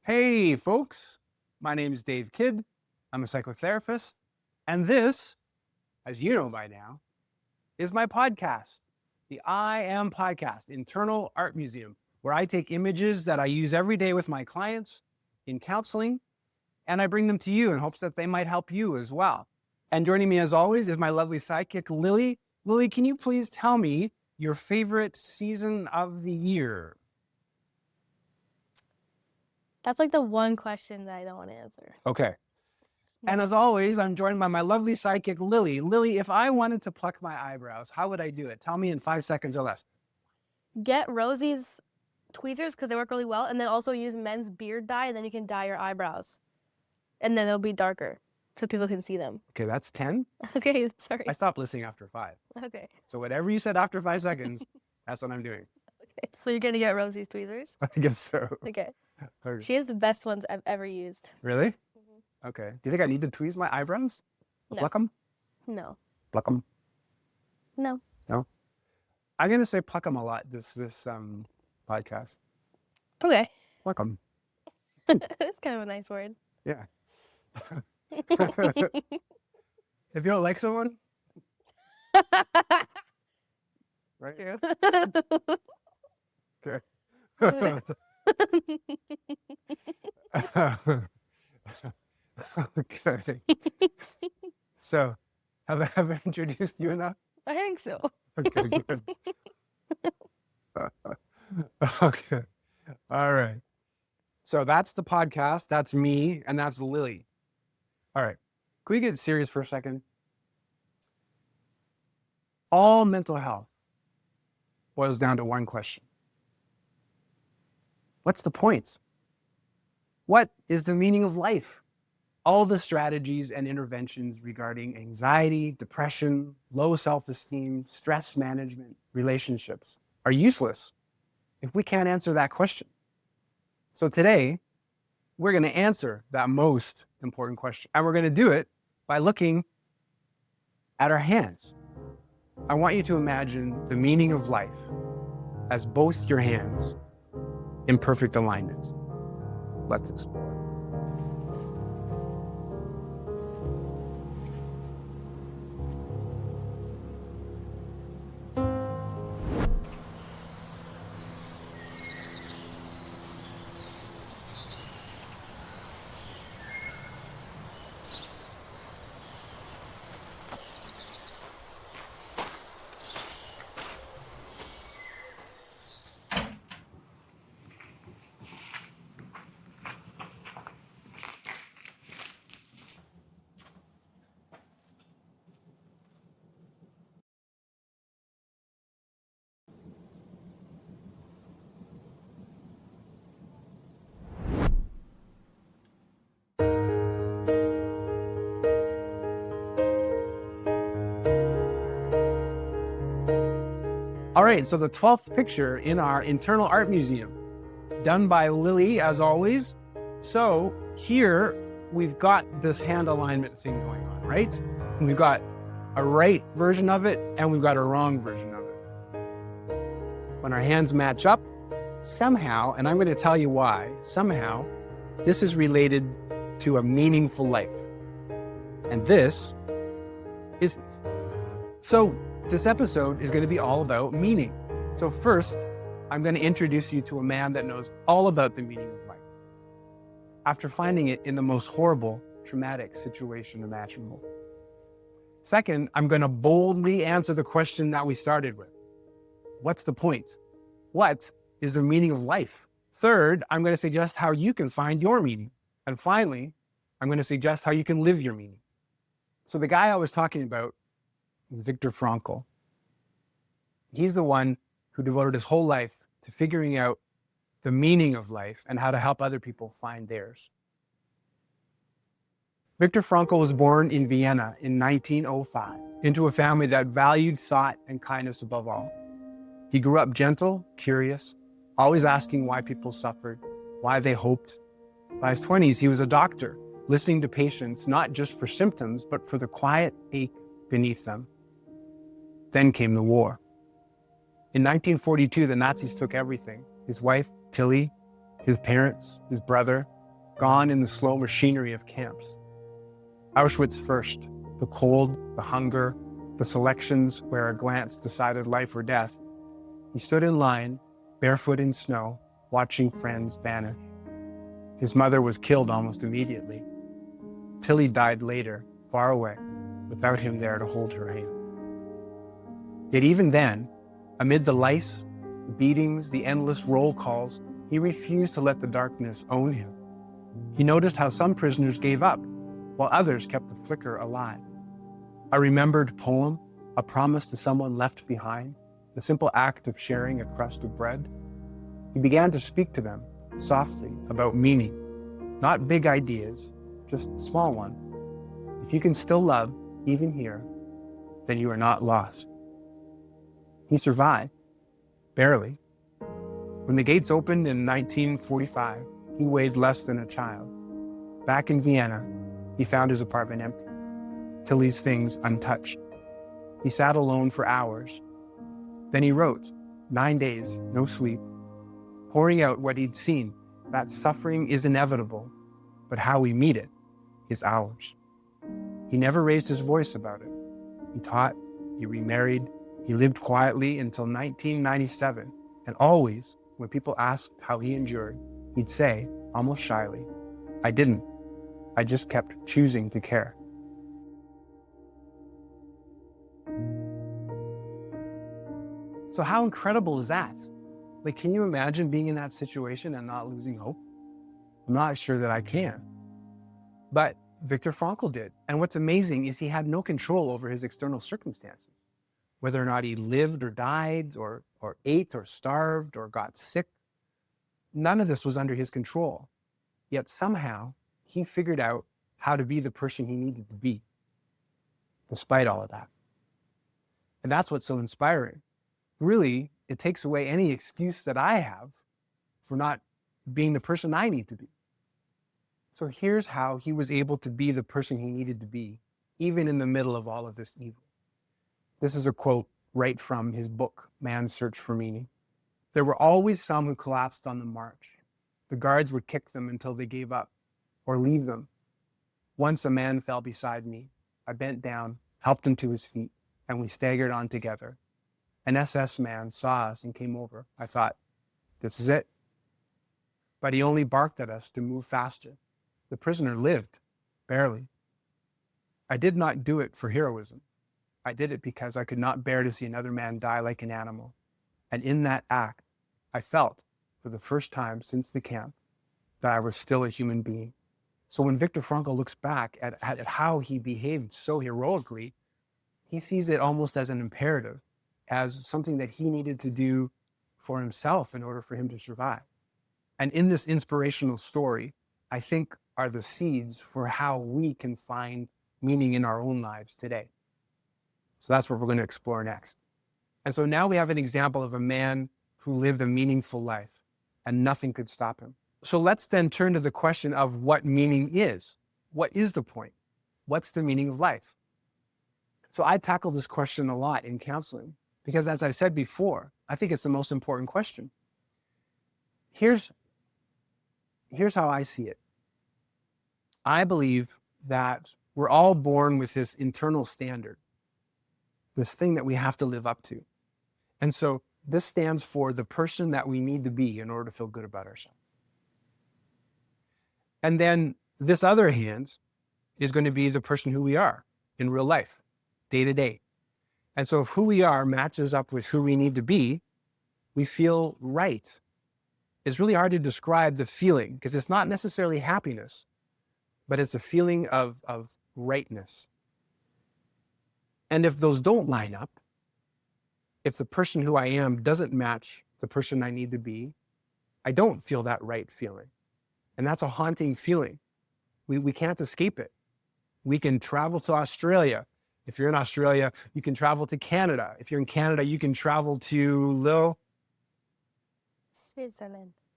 Hey, folks. My name is Dave Kydd. I'm a psychotherapist. And this, as you know by now, is my podcast, the I Am Podcast, Internal Art Museum, where I take images that I use every day with my clients in counseling, and I bring them to you in hopes that they might help you as well. And joining me as always is my lovely sidekick, Lily. Lily, can you please tell me your favorite season of the year? That's like the one question that I don't want to answer. Okay. And as always, I'm joined by my lovely sidekick, Lily. Lily, if I wanted to pluck my eyebrows, how would I do it? Tell me in 5 seconds or less. Get Rosie's tweezers because they work really well, and then also use men's beard dye, and then you can dye your eyebrows. And then they'll be darker so people can see them. Okay, that's 10. Okay, sorry. I stopped listening after 5. Okay. So whatever you said after 5 seconds, that's what I'm doing. Okay. So you're going to get Rosie's tweezers? I guess so. Okay. Okay. She has the best ones I've ever used. Really? Okay. Do you think I need to tweeze my eyebrows? No. Pluck them? No. Pluck them? No. No? I'm going to say pluck them a lot this podcast. Okay. Pluck them. That's kind of a nice word. Yeah. If you don't like someone, right? True. Okay. Okay. So, have I introduced you enough? I think so. Okay, good. Okay. All right. So that's the podcast. That's me, and that's Lily. All right. Can we get serious for a second? All mental health boils down to one question. What's the point? What is the meaning of life? All the strategies and interventions regarding anxiety, depression, low self-esteem, stress management, relationships are useless if we can't answer that question. So today, we're going to answer that most important question. And we're going to do it by looking at our hands. I want you to imagine the meaning of life as both your hands in perfect alignment. Let's explore. All right, so the 12th picture in our internal art museum, done by Lily, as always. So here we've got this hand alignment thing going on, right? And we've got a right version of it, and we've got a wrong version of it. When our hands match up, somehow, and I'm going to tell you why, somehow, this is related to a meaningful life. And this isn't. So this episode is going to be all about meaning. So first, I'm going to introduce you to a man that knows all about the meaning of life, after finding it in the most horrible, traumatic situation imaginable. Second, I'm going to boldly answer the question that we started with. What's the point? What is the meaning of life? Third, I'm going to suggest how you can find your meaning. And finally, I'm going to suggest how you can live your meaning. So the guy I was talking about is Viktor Frankl. He's the one who devoted his whole life to figuring out the meaning of life and how to help other people find theirs. Viktor Frankl was born in Vienna in 1905 into a family that valued thought and kindness above all. He grew up gentle, curious, always asking why people suffered, why they hoped. By his 20s, he was a doctor, listening to patients not just for symptoms, but for the quiet ache beneath them. Then came the war. In 1942, the Nazis took everything: his wife, Tilly, his parents, his brother, gone in the slow machinery of camps. Auschwitz first, the cold, the hunger, the selections where a glance decided life or death. He stood in line, barefoot in snow, watching friends vanish. His mother was killed almost immediately. Tilly died later, far away, without him there to hold her hand. Yet even then, amid the lice, the beatings, the endless roll calls, he refused to let the darkness own him. He noticed how some prisoners gave up, while others kept the flicker alive. A remembered poem, a promise to someone left behind, the simple act of sharing a crust of bread. He began to speak to them, softly, about meaning. Not big ideas, just small ones. If you can still love, even here, then you are not lost. He survived, barely. When the gates opened in 1945, he weighed less than a child. Back in Vienna, he found his apartment empty, Tilly's things untouched. He sat alone for hours. Then he wrote, 9 days, no sleep, pouring out what he'd seen, that suffering is inevitable, but how we meet it is ours. He never raised his voice about it. He taught, he remarried, he lived quietly until 1997, and always, when people asked how he endured, he'd say, almost shyly, I didn't. I just kept choosing to care. So how incredible is that? Like, can you imagine being in that situation and not losing hope? I'm not sure that I can. But Viktor Frankl did. And what's amazing is he had no control over his external circumstances. Whether or not he lived or died or ate or starved or got sick, none of this was under his control. Yet somehow he figured out how to be the person he needed to be, despite all of that. And that's what's so inspiring. Really, it takes away any excuse that I have for not being the person I need to be. So here's how he was able to be the person he needed to be, even in the middle of all of this evil. This is a quote right from his book, Man's Search for Meaning. There were always some who collapsed on the march. The guards would kick them until they gave up or leave them. Once a man fell beside me. I bent down, helped him to his feet, and we staggered on together. An SS man saw us and came over. I thought, this is it. But he only barked at us to move faster. The prisoner lived, barely. I did not do it for heroism. I did it because I could not bear to see another man die like an animal. And in that act, I felt, for the first time since the camp, that I was still a human being. So when Viktor Frankl looks back at how he behaved so heroically, he sees it almost as an imperative, as something that he needed to do for himself in order for him to survive. And in this inspirational story, I think are the seeds for how we can find meaning in our own lives today. So that's what we're going to explore next. And so now we have an example of a man who lived a meaningful life and nothing could stop him. So let's then turn to the question of what meaning is. What is the point? What's the meaning of life? So I tackle this question a lot in counseling because, as I said before, I think it's the most important question. Here's how I see it. I believe that we're all born with this internal standard, this thing that we have to live up to. And so this stands for the person that we need to be in order to feel good about ourselves. And then this other hand is going to be the person who we are in real life, day to day. And so if who we are matches up with who we need to be, we feel right. It's really hard to describe the feeling because it's not necessarily happiness, but it's a feeling of rightness. And if those don't line up, if the person who I am doesn't match the person I need to be, I don't feel that right feeling. And that's a haunting feeling. We can't escape it. We can travel to Australia. If you're in Australia, you can travel to Canada. If you're in Canada, you can travel to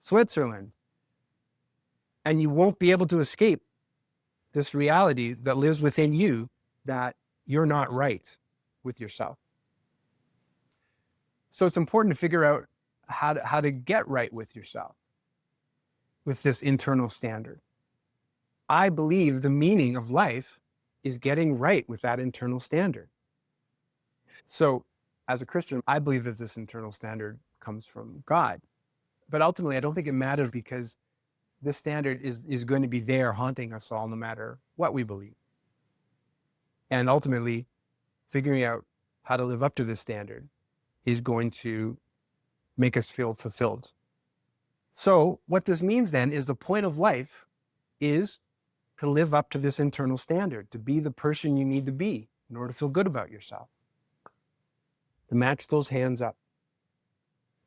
Switzerland. And you won't be able to escape this reality that lives within you that you're not right with yourself. So it's important to figure out how to get right with yourself, with this internal standard. I believe the meaning of life is getting right with that internal standard. So as a Christian, I believe that this internal standard comes from God. But ultimately, I don't think it matters because this standard is going to be there haunting us all no matter what we believe. And ultimately, figuring out how to live up to this standard is going to make us feel fulfilled. So what this means then is the point of life is to live up to this internal standard, to be the person you need to be in order to feel good about yourself, to match those hands up.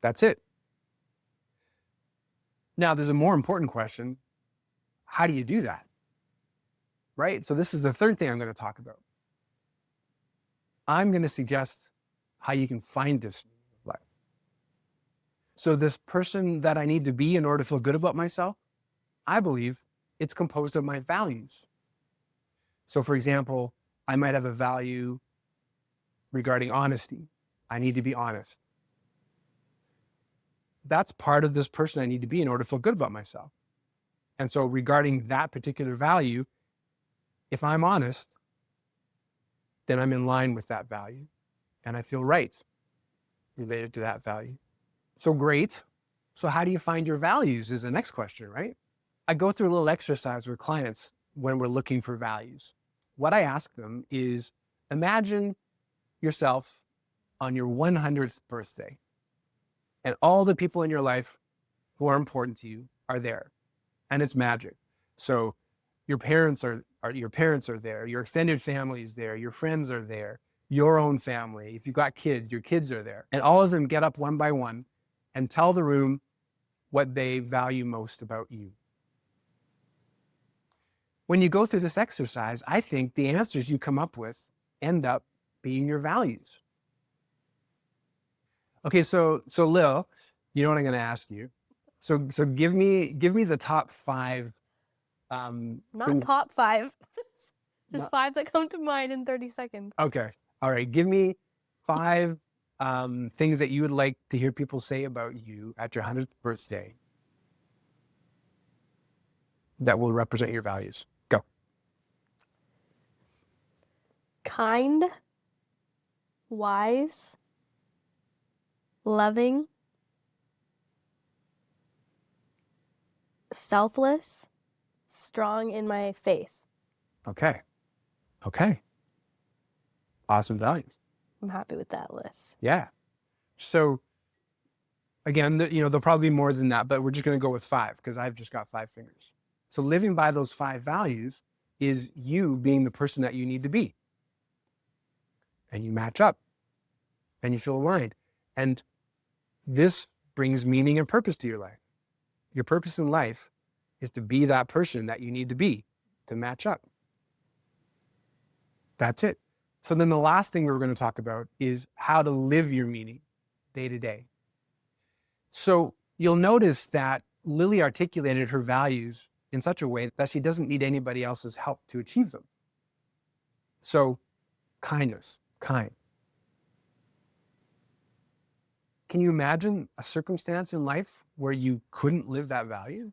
That's it. Now, there's a more important question. How do you do that? Right? So this is the third thing I'm going to talk about. I'm going to suggest how you can find this life. So this person that I need to be in order to feel good about myself, I believe it's composed of my values. So for example, I might have a value regarding honesty. I need to be honest. That's part of this person I need to be in order to feel good about myself. And so regarding that particular value, if I'm honest, then I'm in line with that value and I feel right related to that value. So great. So how do you find your values is the next question, right? I go through a little exercise with clients when we're looking for values. What I ask them is, imagine yourself on your 100th birthday and all the people in your life who are important to you are there, and it's magic. So your parents are there, your extended family is there, your friends are there, your own family. If you've got kids, your kids are there. And all of them get up one by one and tell the room what they value most about you. When you go through this exercise, I think the answers you come up with end up being your values. Okay, so Lil, you know what I'm going to ask you. So give me the top 5. Not things. top 5. Just Not- 5 that come to mind in 30 seconds. Okay, all right. Give me 5 things that you would like to hear people say about you at your 100th birthday that will represent your values. Go. Kind, wise, loving, selfless, strong in my faith. Okay. Awesome values. I'm happy with that list. Yeah. So again, there'll probably be more than that, but we're just going to go with 5 because I've just got 5 fingers. So living by those 5 values is you being the person that you need to be. And you match up and you feel aligned. And this brings meaning and purpose to your life. Your purpose in life is to be that person that you need to be to match up. That's it. So then the last thing we're going to talk about is how to live your meaning day to day. So you'll notice that Lily articulated her values in such a way that she doesn't need anybody else's help to achieve them. So kindness, kind. Can you imagine a circumstance in life where you couldn't live that value?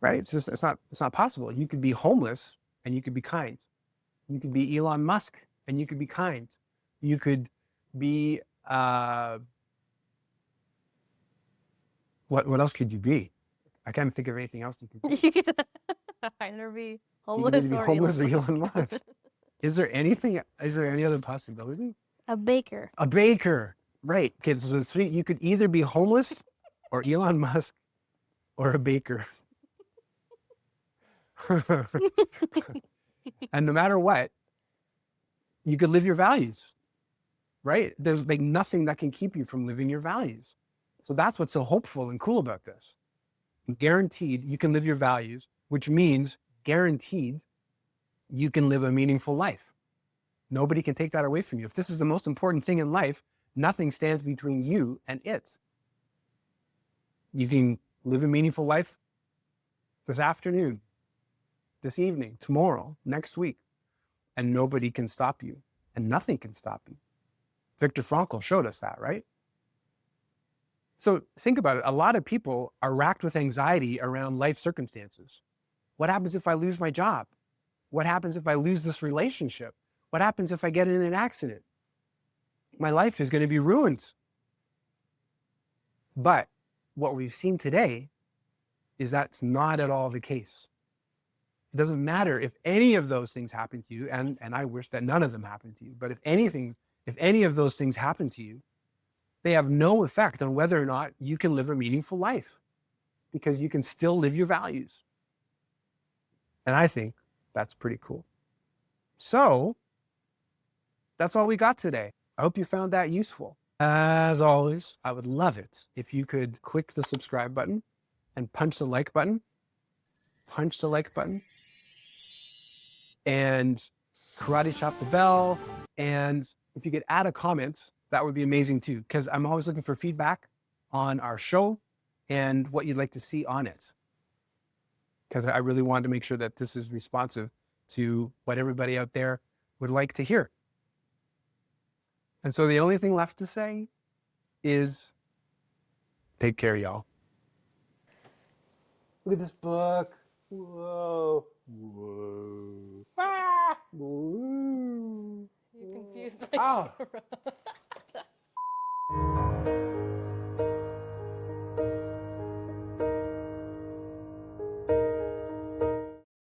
Right? It's not possible. You could be homeless and you could be kind. You could be Elon Musk and you could be kind. You could be what else could you be? I can't think of anything else you could be. You could either be You could either homeless be or homeless or Elon Elon Musk. Is there any other possibility? A baker. A baker. Right. Okay, so the 3, you could either be homeless or Elon Musk or a baker. And no matter what, you could live your values, right? There's like nothing that can keep you from living your values. So that's what's so hopeful and cool about this. Guaranteed you can live your values, which means guaranteed you can live a meaningful life. Nobody can take that away from you. If this is the most important thing in life, nothing stands between you and it. You can live a meaningful life this afternoon, this evening, tomorrow, next week, and nobody can stop you, and nothing can stop you. Viktor Frankl showed us that, right? So think about it. A lot of people are racked with anxiety around life circumstances. What happens if I lose my job? What happens if I lose this relationship? What happens if I get in an accident? My life is going to be ruined. But what we've seen today is that's not at all the case. It doesn't matter if any of those things happen to you, and I wish that none of them happened to you, but if any of those things happen to you, they have no effect on whether or not you can live a meaningful life, because you can still live your values. And I think that's pretty cool. So that's all we got today. I hope you found that useful. As always, I would love it if you could click the subscribe button and punch the like button. Punch the like button. And karate chop the bell. And if you could add a comment, that would be amazing too, because I'm always looking for feedback on our show and what you'd like to see on it. Because I really wanted to make sure that this is responsive to what everybody out there would like to hear. And so the only thing left to say is take care, y'all. Look at this book. Whoa. Whoa. Ah. Whoa. You're confused. Oh.